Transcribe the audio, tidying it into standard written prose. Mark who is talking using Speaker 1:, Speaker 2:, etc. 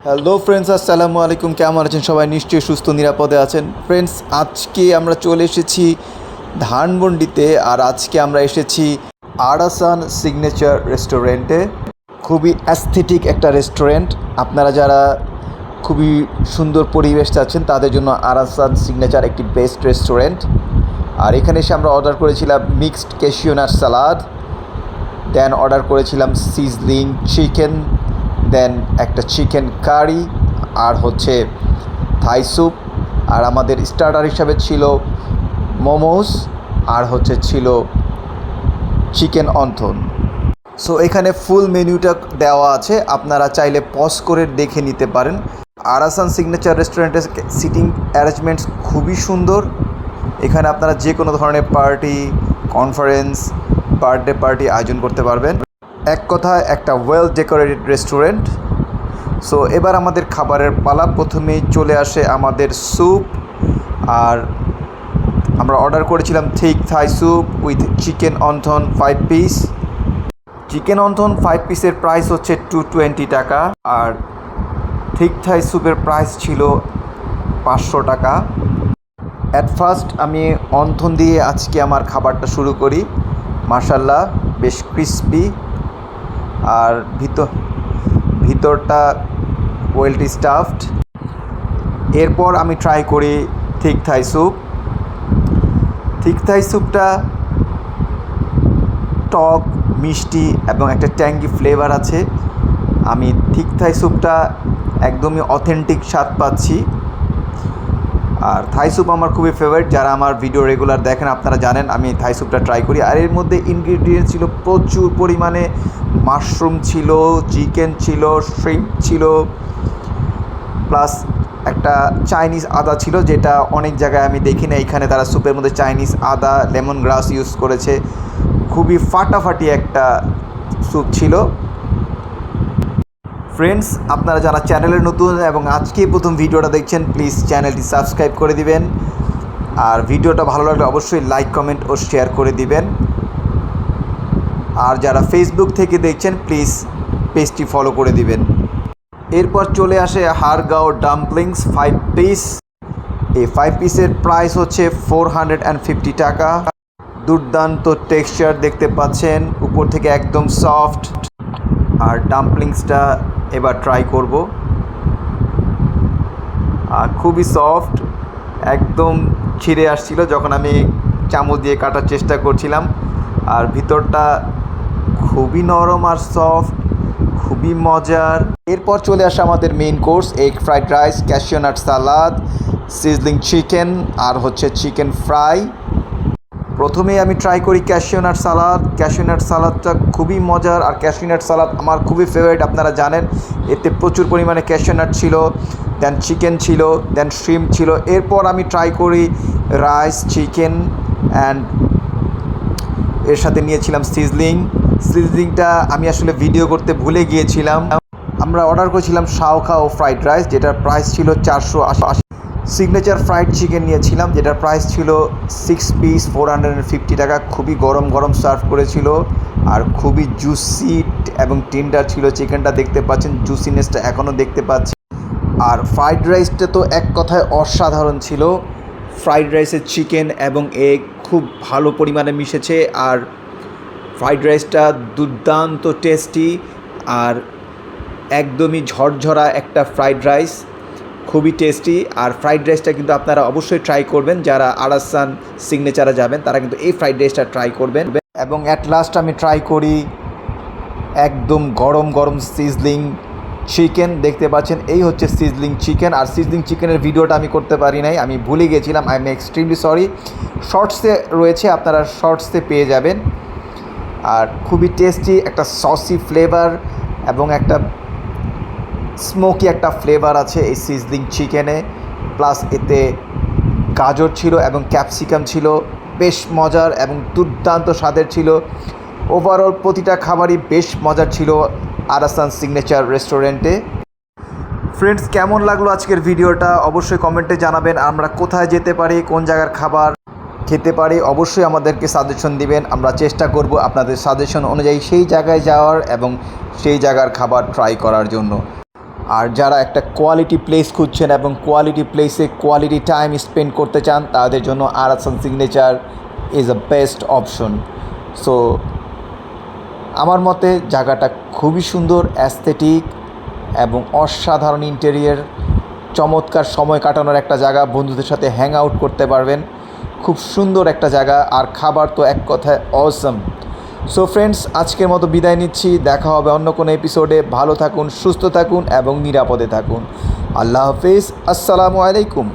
Speaker 1: Hello friends, আসসালামু আলাইকুম। কেমন আছেন সবাই? নিশ্চয়ই সুস্থ নিরাপদে আছেন। ফ্রেন্ডস, আজকে আমরা চলে এসেছি ধানমন্ডিতে, আর আজকে আমরা এসেছি আরাসান সিগনেচার রেস্টুরেন্টে। খুবই অ্যাস্থেটিক একটা রেস্টুরেন্ট। আপনারা যারা খুবই সুন্দর পরিবেশ চাচ্ছেন তাদের জন্য আরাসান সিগনেচার একটি বেস্ট রেস্টুরেন্ট। আর এখানে এসে আমরা অর্ডার করেছিলাম মিক্সড ক্যাশিউ নাট সালাদ, দেন অর্ডার করেছিলাম সিজলিং চিকেন, দেন একটা চিকেন কারি, আর হচ্ছে থাই স্যুপ, আর আমাদের স্টার্টার হিসাবে ছিল মোমোস, আর হচ্ছে ছিল চিকেন অন্থন। সো এখানে ফুল মেনুটা দেওয়া আছে, আপনারা চাইলে পজ করে দেখে নিতে পারেন। আরাসান সিগনেচার রেস্টুরেন্টের সিটিং অ্যারেঞ্জমেন্টস খুবই সুন্দর। এখানে আপনারা যে কোনো ধরনের পার্টি, কনফারেন্স, বার্থডে পার্টি আয়োজন করতে পারবেন। এক কথায় একটা ওয়েল ডেকোরেটেড রেস্টুরেন্ট। সো এবার আমাদের খাবারের পালা। প্রথমেই চলে আসে আমাদের স্যুপ, আর আমরা অর্ডার করেছিলাম thick Thai soup with chicken wonton 5 piece. Chicken wonton 5 পিসের প্রাইস হচ্ছে 220 টাকা, আর থিক থাই স্যুপের প্রাইস ছিল 500 টাকা। অ্যাট ফার্স্ট আমি অন্থন দিয়ে আজকে আমার খাবারটা শুরু করি। মাশাল্লাহ, বেশ ক্রিস্পি, আর ভিতরটা ওয়েলটি স্টাফড। এরপর আমি ট্রাই করি থিক থাই স্যুপ। থিক থাই স্যুপটা টক, মিষ্টি এবং একটা ট্যাঙ্গি ফ্লেভার আছে। আমি থিক থাই স্যুপটা একদমই অথেন্টিক স্বাদ পাচ্ছি। আর থাই স্যুপ আমার খুবই ফেভারিট। যারা আমার ভিডিও রেগুলার দেখেন আপনারা জানেন আমি থাই স্যুপটা ট্রাই করি। আর এর মধ্যে ইনগ্রিডিয়েন্টস ছিল প্রচুর পরিমাণে। মাশরুম ছিল, চিকেন ছিল, শ্রিম্প ছিল, প্লাস একটা চাইনিজ আদা ছিল, যেটা অনেক জায়গায় আমি দেখি না। এখানে তারা স্যুপের মধ্যে চাইনিজ আদা, লেমন গ্রাস ইউজ করেছে। খুবই ফাটাফাটি একটা স্যুপ ছিল। ফ্রেন্ডস, আপনারা যারা চ্যানেলে নতুন এবং আজকে প্রথম ভিডিওটা দেখছেন, প্লিজ চ্যানেলটি সাবস্ক্রাইব করে দিবেন। আর ভিডিওটা ভালো লাগলে অবশ্যই লাইক, কমেন্ট ও শেয়ার করে দিবেন। আর যারা ফেসবুক থেকে দেখছেন, প্লিজ পেজটি ফলো করে দিবেন। এরপর চলে আসে হাড়গাঁও ডাম্পলিংস 5 পিস। এই 5 পিসের প্রাইস হচ্ছে 450 টাকা। দুর্দান্ত টেক্সচার দেখতে পাচ্ছেন, উপর থেকে একদম সফট। আর ডাম্পলিংসটা এবার ট্রাই করব। আর খুবই সফট, একদম ছিঁড়ে আসছিল যখন আমি চামচ দিয়ে কাটার চেষ্টা করছিলাম। আর ভিতরটা খুবই নরম আর সফট, খুবই মজার। এরপর চলে আসে আমাদের main course, egg fried rice, cashew nut salad, sizzling chicken, আর হচ্ছে চিকেন ফ্রাই। প্রথমেই আমি ট্রাই করি cashew nut salad. Cashew nut সালাদটা খুবই মজার, আর ক্যাশিউ নাট সালাদ আমার খুবই ফেভারিট, আপনারা জানেন। এতে প্রচুর পরিমাণে ক্যাশিউ নাট ছিল, দেন চিকেন ছিল, দেন শ্রিম্প ছিল। এরপর আমি ট্রাই করি রাইস, চিকেন, অ্যান্ড এর সাথে নিয়েছিলাম সিজলিংটা আমি আসলে ভিডিও করতে ভুলে গিয়েছিলাম। আমরা অর্ডার করেছিলাম শাওখা ও ফ্রাইড রাইস, যেটার প্রাইস ছিল 480। সিগনেচার ফ্রাইড চিকেন নিয়েছিলাম, যেটার প্রাইস ছিল 6 পিস 450 টাকা। খুবই গরম গরম সার্ভ করেছিল, আর খুবই জুসি এবং টেন্ডার ছিল চিকেনটা। দেখতে পাচ্ছেন জুসিনেসটা এখনও দেখতে পাচ্ছি। আর ফ্রাইড রাইসটা তো এক কথায় অসাধারণ ছিল। ফ্রাইড রাইসের চিকেন এবং এগ খুব ভালো পরিমাণে মিশেছে, আর ফ্রাইড রাইসটা দুর্দান্ত টেস্টি, আর একদমই ঝরঝরা একটা ফ্রাইড রাইস, খুবই টেস্টি। আর ফ্রাইড রাইসটা কিন্তু আপনারা অবশ্যই ট্রাই করবেন। যারা আরাসান সিগনেচারে যাবেন তারা কিন্তু এই ফ্রাইড রাইসটা ট্রাই করবেন। এবং অ্যাট লাস্ট আমি ট্রাই করি একদম গরম গরম সিজলিং চিকেন। দেখতে পাচ্ছেন এই হচ্ছে সিজলিং চিকেন। আর সিজলিং চিকেনের ভিডিওটা আমি করতে পারি নাই, আমি ভুলে গেছিলাম। I am extremely sorry. শর্টসে রয়েছে, আপনারা শর্টসে পেয়ে যাবেন। আর খুবই টেস্টি, একটা সসি ফ্লেভার এবং একটা স্মোকি একটা ফ্লেভার আছে এই সিজলিং চিকেনে। প্লাস এতে গাজর ছিল এবং ক্যাপসিকাম ছিল, বেশ মজার এবং দুর্দান্ত স্বাদের ছিল। ওভারঅল প্রতিটা খাবারই বেশ মজার ছিল আরাসান সিগনেচার রেস্টুরেন্টে। ফ্রেন্ডস, কেমন লাগলো আজকের ভিডিওটা অবশ্যই কমেন্টে জানাবেন। আমরা কোথায় যেতে পারি, কোন জায়গার খাবার খেতে পারি, অবশ্যই আমাদেরকে সাজেশন দিবেন। আমরা চেষ্টা করব আপনাদের সাজেশন অনুযায়ী সেই জায়গায় যাওয়ার এবং সেই জায়গার খাবার ট্রাই করার জন্য। আর যারা একটা কোয়ালিটি প্লেস খুঁজছেন এবং কোয়ালিটি প্লেসে কোয়ালিটি টাইম স্পেন্ড করতে চান, তাদের জন্য Arasan signature is a best option. So আমার মতে জায়গাটা খুবই সুন্দর, অ্যাস্থেটিক এবং অসাধারণ ইন্টেরিয়ার, চমৎকার সময় কাটানোর একটা জায়গা, বন্ধুদের সাথে হ্যাং আউট করতে পারবেন। খুব সুন্দর একটা জায়গা, আর খাবার তো এক কথায় অসম। সো ফ্রেন্ডস, আজকের মতো বিদায় নিচ্ছি। দেখা হবে অন্য কোনো এপিসোডে। ভালো থাকুন, সুস্থ থাকুন এবং নিরাপদে থাকুন। আল্লাহ হাফিজ, আসসালামু আলাইকুম।